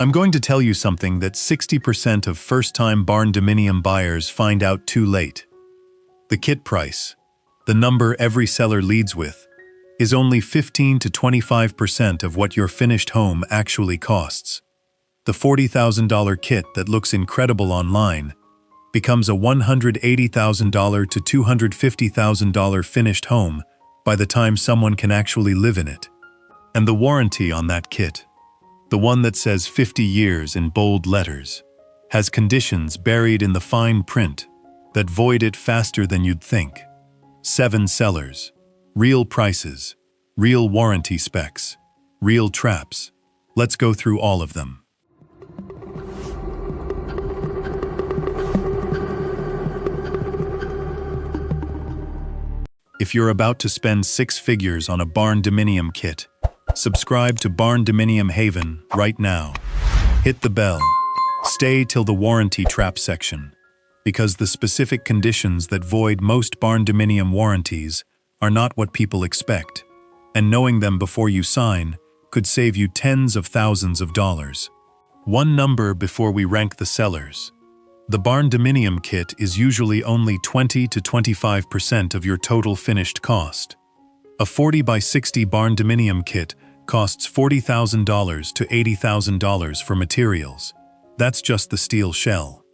I'm going to tell you something that 60% of first-time Barndominium buyers find out too late. The kit price, the number every seller leads with, is only 15 to 25% of what your finished home actually costs. The $40,000 kit that looks incredible online becomes a $180,000 to $250,000 finished home by the time someone can actually live in it. And the warranty on that kit, the one that says 50 years in bold letters, has conditions buried in the fine print that void it faster than you'd think. 7 sellers, real prices, real warranty specs, real traps. Let's go through all of them. If you're about to spend 6 figures on a Barndominium kit, subscribe to Barndominium Haven right now. Hit the bell. Stay till the warranty trap section, because the specific conditions that void most Barndominium warranties are not what people expect, and knowing them before you sign could save you tens of thousands of dollars. One number before we rank the sellers. The Barndominium kit is usually only 20 to 25% of your total finished cost. A 40 by 60 Barndominium kit costs $40,000 to $80,000 for materials. That's just the steel shell.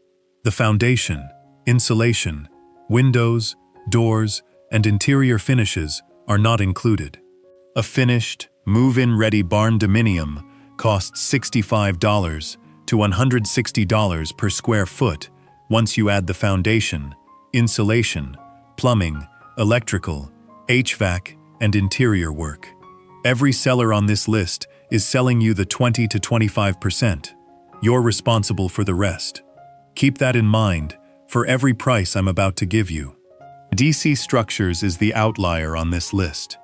The foundation, insulation, windows, doors, and interior finishes are not included. A finished, move-in-ready Barndominium costs $65 to $160 per square foot once you add the foundation, insulation, plumbing, electrical, HVAC, and interior work. Every seller on this list is selling you the 20 to 25%. You're responsible for the rest. Keep that in mind for every price I'm about to give you. DC Structures is the outlier on this list,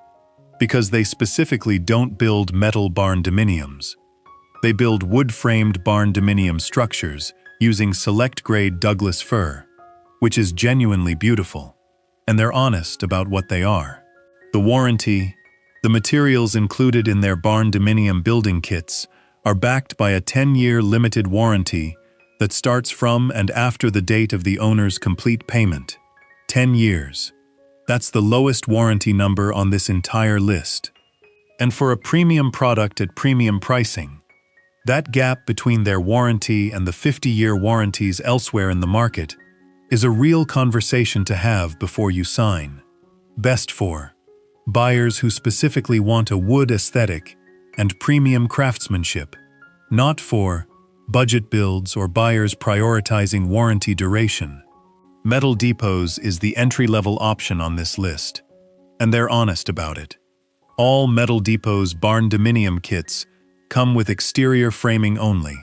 because they specifically don't build metal Barndominiums. They build wood-framed Barndominium structures using select-grade Douglas fir, which is genuinely beautiful, and they're honest about what they are. The warranty, the materials included in their Barndominium building kits are backed by a 10-year limited warranty that starts from and after the date of the owner's complete payment. 10 years. That's the lowest warranty number on this entire list. And for a premium product at premium pricing, that gap between their warranty and the 50-year warranties elsewhere in the market is a real conversation to have before you sign. Best for buyers who specifically want a wood aesthetic and premium craftsmanship, not for budget builds or buyers prioritizing warranty duration. Metal Depots is the entry-level option on this list, and they're honest about it. All Metal Depot's Barndominium kits come with exterior framing only.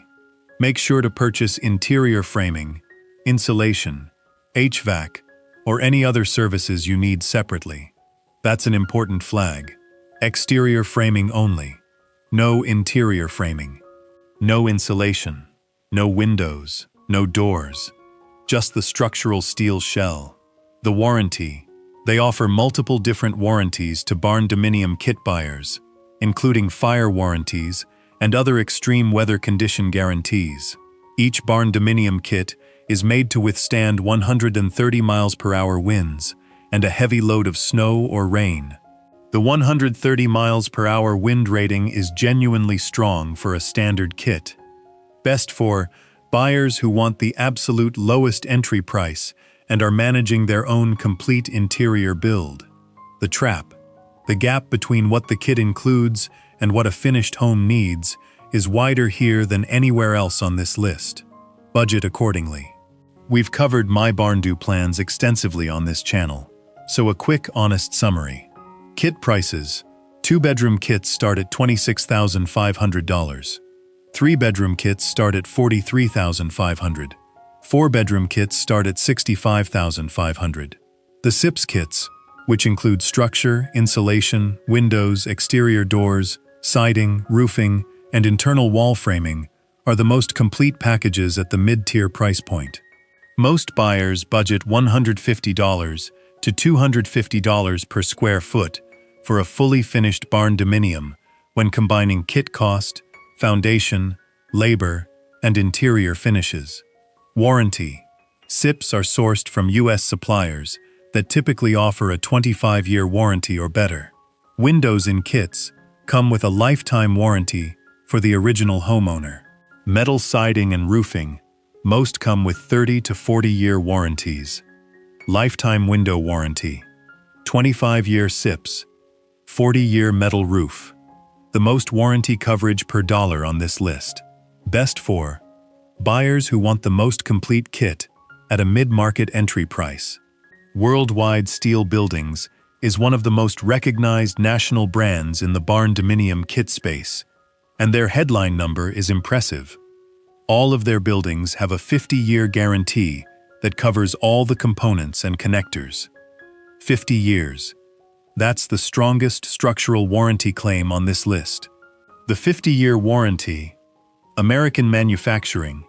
Make sure to purchase interior framing, insulation, HVAC, or any other services you need separately. That's an important flag. Exterior framing only. No interior framing. No insulation. No windows. No doors. Just the structural steel shell. The warranty. They offer multiple different warranties to Barndominium kit buyers, including fire warranties and other extreme weather condition guarantees. Each Barndominium kit is made to withstand 130 miles per hour winds and a heavy load of snow or rain. The 130 miles per hour wind rating is genuinely strong for a standard kit. Best for buyers who want the absolute lowest entry price and are managing their own complete interior build. The trap, the gap between what the kit includes and what a finished home needs, is wider here than anywhere else on this list. Budget accordingly. We've covered MyBarnDoPlans extensively on this channel, so a quick, honest summary. Kit prices. 2-bedroom kits start at $26,500. 3-bedroom kits start at $43,500. 4-bedroom kits start at $65,500. The SIPS kits, which include structure, insulation, windows, exterior doors, siding, roofing, and internal wall framing, are the most complete packages at the mid-tier price point. Most buyers budget $150 to $250 per square foot for a fully finished Barndominium when combining kit cost, foundation, labor, and interior finishes. Warranty. SIPs are sourced from U.S. suppliers that typically offer a 25-year warranty or better. Windows in kits come with a lifetime warranty for the original homeowner. Metal siding and roofing most come with 30 to 40-year warranties. Lifetime window warranty. 25-year SIPs. 40-year metal roof. The most warranty coverage per dollar on this list. Best for buyers who want the most complete kit at a mid-market entry price. Worldwide Steel Buildings is one of the most recognized national brands in the Barndominium kit space, and their headline number is impressive. All of their buildings have a 50-year guarantee that covers all the components and connectors. 50 years. That's the strongest structural warranty claim on this list. The 50-year warranty, American manufacturing,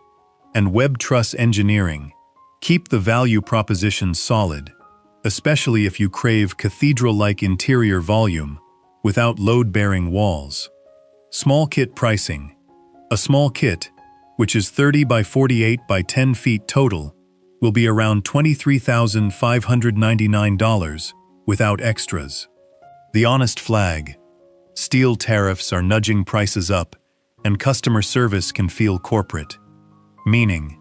and Web Truss engineering keep the value proposition solid, especially if you crave cathedral-like interior volume without load-bearing walls. Small kit pricing. A small kit, which is 30 by 48 by 10 feet total, will be around $23,599 without extras. The honest flag. Steel tariffs are nudging prices up, and customer service can feel corporate. Meaning,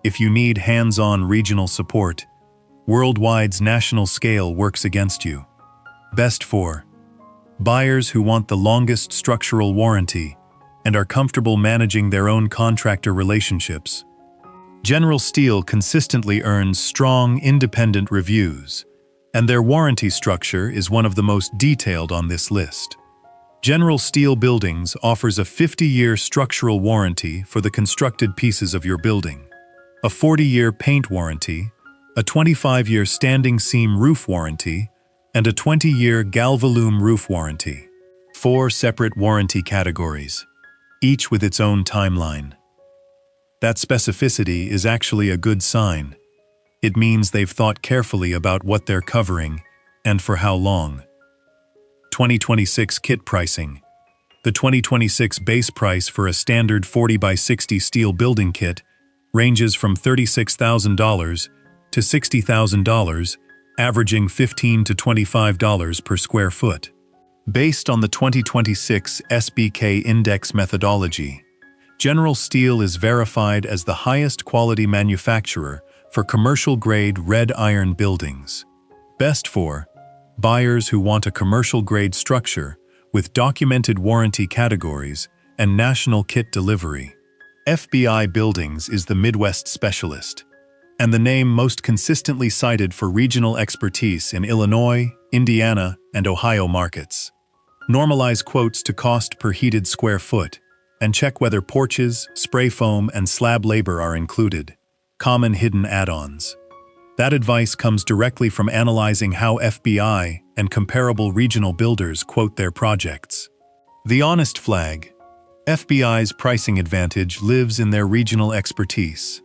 if you need hands-on regional support, Worldwide's national scale works against you. Best for buyers who want the longest structural warranty and are comfortable managing their own contractor relationships. General Steel consistently earns strong, independent reviews, and their warranty structure is one of the most detailed on this list. General Steel Buildings offers a 50-year structural warranty for the constructed pieces of your building, a 40-year paint warranty, a 25-year standing seam roof warranty, and a 20-year Galvalume roof warranty. 4 separate warranty categories, each with its own timeline. That specificity is actually a good sign. It means they've thought carefully about what they're covering and for how long. 2026 kit pricing. The 2026 base price for a standard 40 by 60 steel building kit ranges from $36,000 to $60,000, averaging $15 to $25 per square foot. Based on the 2026 SBK Index methodology, General Steel is verified as the highest quality manufacturer for commercial-grade red iron buildings. Best for buyers who want a commercial-grade structure with documented warranty categories and national kit delivery. FBI Buildings is the Midwest specialist, and the name most consistently cited for regional expertise in Illinois, Indiana, and Ohio markets. Normalize quotes to cost per heated square foot, and check whether porches, spray foam, and slab labor are included. Common hidden add-ons. That advice comes directly from analyzing how FBI and comparable regional builders quote their projects. The honest flag. FBI's pricing advantage lives in their regional expertise.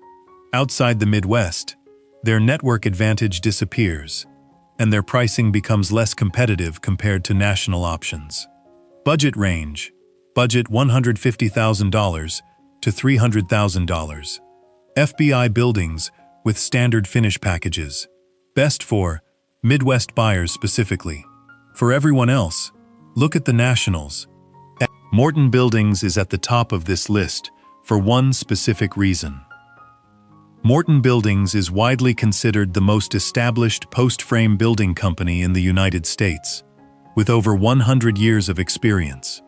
Outside the Midwest, their network advantage disappears, and their pricing becomes less competitive compared to national options. Budget range. Budget $150,000 to $300,000. FBI Buildings with standard finish packages. Best for Midwest buyers specifically. For everyone else, look at the nationals. Morton Buildings is at the top of this list for one specific reason. Morton Buildings is widely considered the most established post-frame building company in the United States, with over 100 years of experience.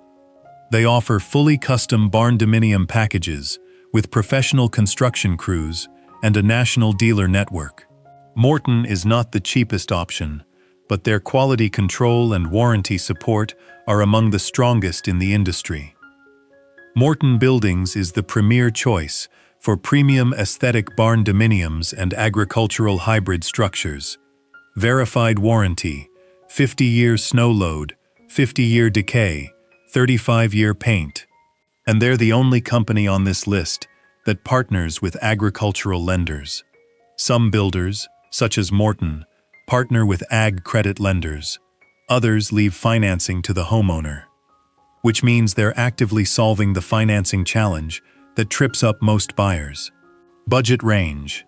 They offer fully custom Barndominium packages with professional construction crews and a national dealer network. Morton is not the cheapest option, but their quality control and warranty support are among the strongest in the industry. Morton Buildings is the premier choice for premium aesthetic barndominiums and agricultural hybrid structures. Verified warranty, 50-year snow load, 50-year decay, 35-year paint. And they're the only company on this list that partners with agricultural lenders. Some builders, such as Morton, partner with ag credit lenders. Others leave financing to the homeowner, which means they're actively solving the financing challenge that trips up most buyers. Budget range.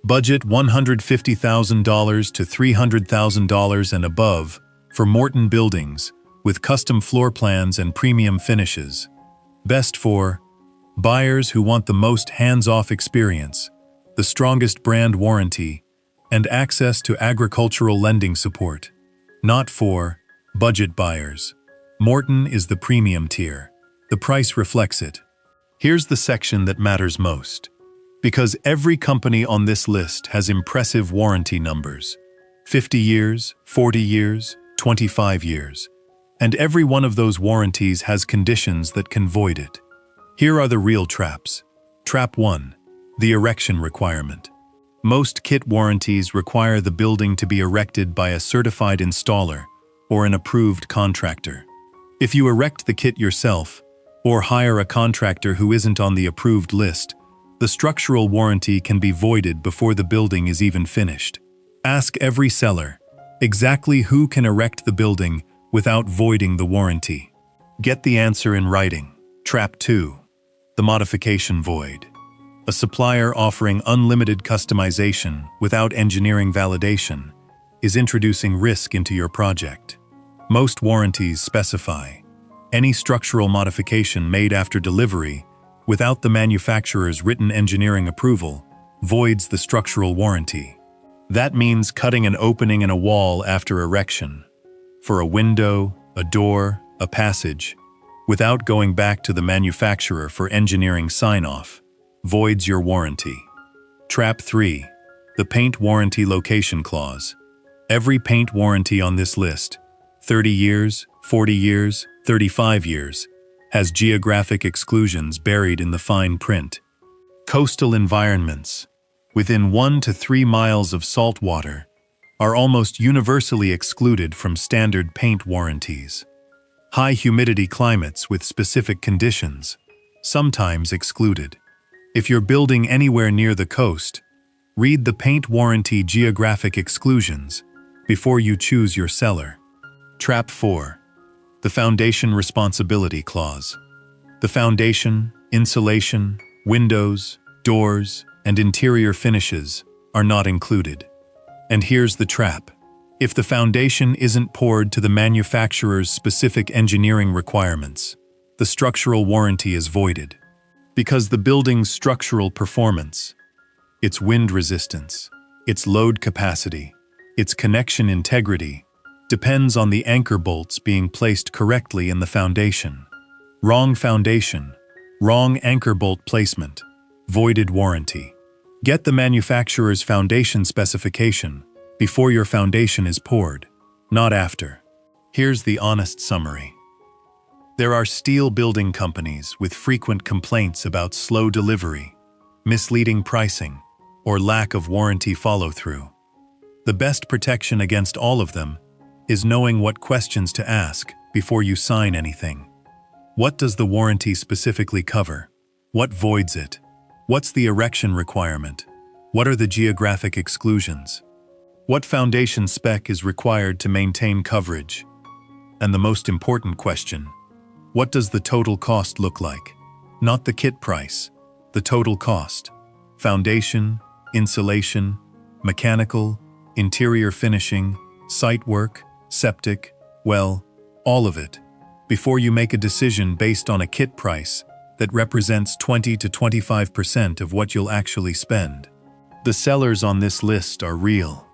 Budget $150,000 to $300,000 and above for Morton Buildings with custom floor plans and premium finishes. Best for buyers who want the most hands-off experience, the strongest brand warranty, and access to agricultural lending support. Not for budget buyers. Morton is the premium tier. The price reflects it. Here's the section that matters most. Because every company on this list has impressive warranty numbers. 50 years, 40 years, 25 years. And every one of those warranties has conditions that can void it. Here are the real traps. Trap 1. The erection requirement. Most kit warranties require the building to be erected by a certified installer or an approved contractor. If you erect the kit yourself, or hire a contractor who isn't on the approved list, the structural warranty can be voided before the building is even finished. Ask every seller exactly who can erect the building without voiding the warranty. Get the answer in writing. Trap 2. The modification void. A supplier offering unlimited customization without engineering validation is introducing risk into your project. Most warranties specify any structural modification made after delivery without the manufacturer's written engineering approval voids the structural warranty. That means cutting an opening in a wall after erection, for a window, a door, a passage, without going back to the manufacturer for engineering sign-off, voids your warranty. Trap 3. The paint warranty location clause. Every paint warranty on this list, 30 years, 40 years, 35 years, has geographic exclusions buried in the fine print. Coastal environments, within 1 to 3 miles of salt water, are almost universally excluded from standard paint warranties. High humidity climates with specific conditions, sometimes excluded. If you're building anywhere near the coast, read the paint warranty geographic exclusions before you choose your seller. Trap 4. The foundation responsibility clause. The foundation, insulation, windows, doors, and interior finishes are not included. And here's the trap. If the foundation isn't poured to the manufacturer's specific engineering requirements, the structural warranty is voided. Because the building's structural performance, its wind resistance, its load capacity, its connection integrity, depends on the anchor bolts being placed correctly in the foundation. Wrong foundation, wrong anchor bolt placement, voided warranty. Get the manufacturer's foundation specification before your foundation is poured, not after. Here's the honest summary. There are steel building companies with frequent complaints about slow delivery, misleading pricing, or lack of warranty follow-through. The best protection against all of them is knowing what questions to ask before you sign anything. What does the warranty specifically cover? What voids it? What's the erection requirement? What are the geographic exclusions? What foundation spec is required to maintain coverage? And the most important question, what does the total cost look like? Not the kit price, the total cost. Foundation, insulation, mechanical, interior finishing, site work, septic, well, all of it, before you make a decision based on a kit price that represents 20 to 25% of what you'll actually spend. The sellers on this list are real.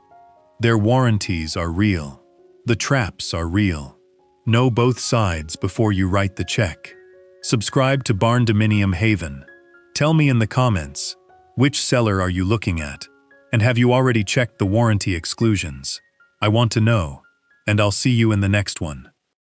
Their warranties are real. The traps are real. Know both sides before you write the check. Subscribe to Barndominium Haven. Tell me in the comments, which seller are you looking at? And have you already checked the warranty exclusions? I want to know. And I'll see you in the next one.